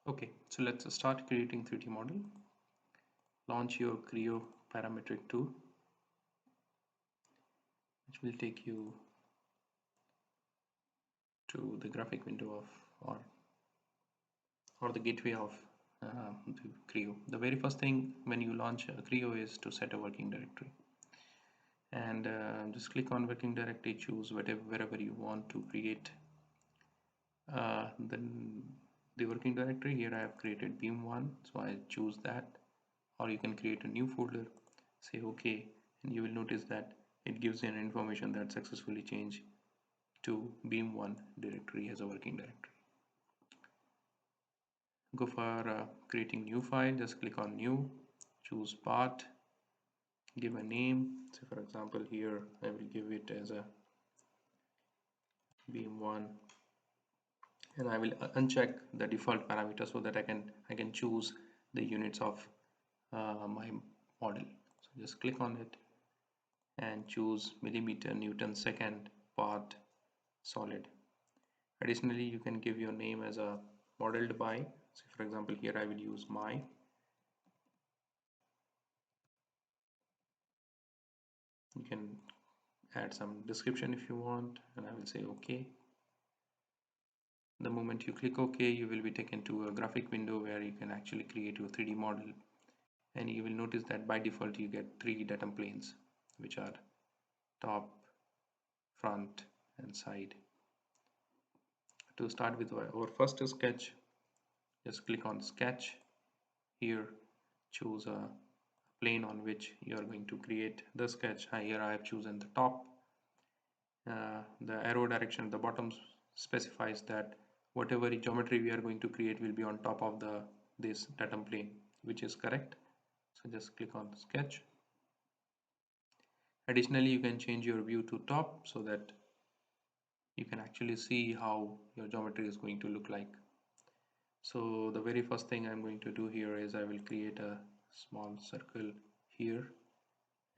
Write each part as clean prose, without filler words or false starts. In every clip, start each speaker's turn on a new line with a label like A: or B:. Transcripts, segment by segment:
A: Okay, so let's start creating 3D model. Launch your Creo parametric tool, which will take you to the graphic window of or the gateway of the Creo. The very first thing when you launch Creo is to set a working directory. And just click on working directory, choose wherever you want to create then the working directory. Here I have created beam1, so I choose that, or you can create a new folder, say OK, and you will notice that it gives you an information that successfully changed to beam1 directory as a working directory. Go for creating new file, just click on new, choose part, give a name. So for example here I will give it as a beam1, and I will uncheck the default parameter so that I can choose the units of my model. So just click on it and choose millimeter Newton second part solid. Additionally, you can give your name as a modeled by. So for example here I will use my. You can add some description if you want, and I will say OK. The moment you click OK, you will be taken to a graphic window where you can actually create your 3D model, and you will notice that by default you get 3 datum planes, which are top, front and side. To start with our first sketch, just click on sketch. Here choose a plane on which you are going to create the sketch. Here I have chosen the top. The arrow direction at the bottom specifies that whatever geometry we are going to create will be on top of this datum plane, which is correct. So just click on sketch. Additionally, you can change your view to top so that you can actually see how your geometry is going to look like. So the very first thing I'm going to do here is I will create a small circle here,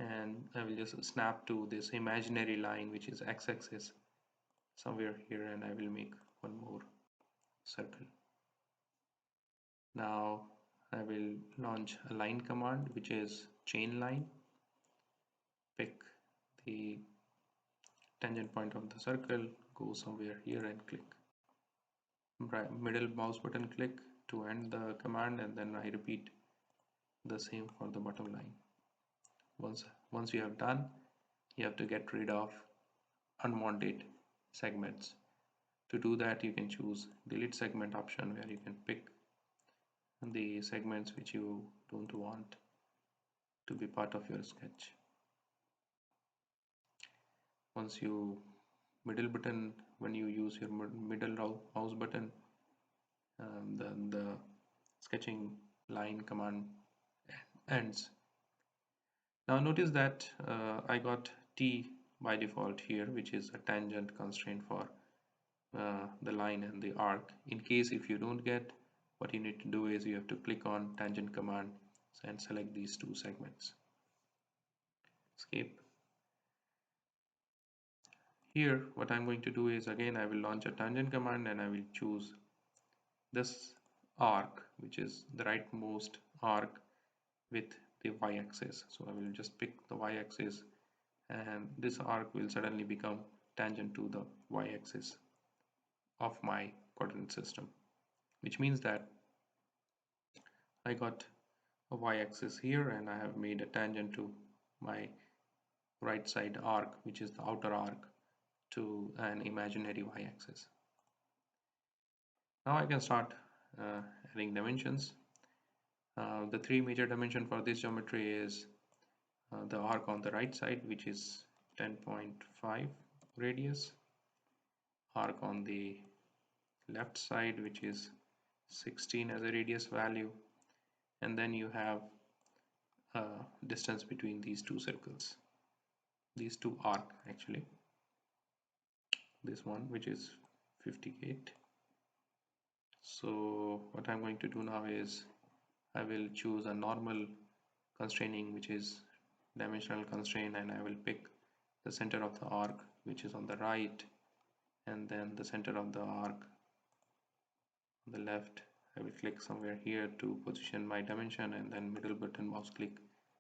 A: and I will just snap to this imaginary line which is x-axis somewhere here, and I will make one more circle. Now I will launch a line command which is chain line. Pick the tangent point of the circle, go somewhere here and click. Middle mouse button click to end the command, and then I repeat the same for the bottom line. Once you have done, you have to get rid of unwanted segments. To do that, you can choose delete segment option, where you can pick the segments which you don't want to be part of your sketch. Once you middle button, when you use your middle mouse button, then the sketching line command ends. Now notice that I got T by default here, which is a tangent constraint for the line and the arc. In case if you don't get, what you need to do is you have to click on tangent command and select these two segments. Escape. Here what I'm going to do is, again I will launch a tangent command, and I will choose this arc, which is the rightmost arc with the y-axis. So I will just pick the y-axis, and this arc will suddenly become tangent to the y-axis of my coordinate system, which means that I got a y-axis here, and I have made a tangent to my right side arc, which is the outer arc, to an imaginary y-axis. Now I can start adding dimensions. The three major dimensions for this geometry is the arc on the right side, which is 10.5 radius, arc on the left side, which is 16 as a radius value, and then you have distance between these two circles, these two arc actually, this one which is 58. So what I'm going to do now is I will choose a normal constraining, which is dimensional constraint, and I will pick the center of the arc, which is on the right, and then the center of the arc on the left, I will click somewhere here to position my dimension, and then middle button mouse click,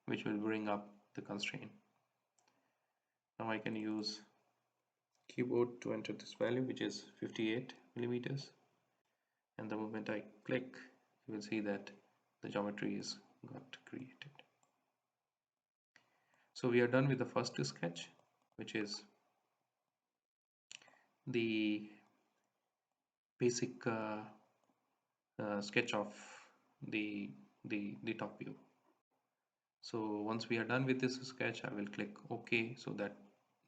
A: which will bring up the constraint. Now I can use keyboard to enter this value, which is 58 millimeters, and the moment I click, you will see that the geometry is got created. So we are done with the first sketch, which is the basic sketch of the top view. So once we are done with this sketch, I will click OK, so that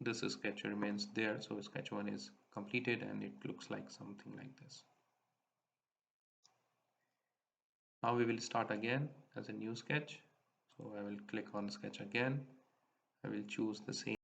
A: this sketch remains there. So sketch 1 is completed and it looks like something like this. Now we will start again as a new sketch. So I will click on sketch again. I will choose the same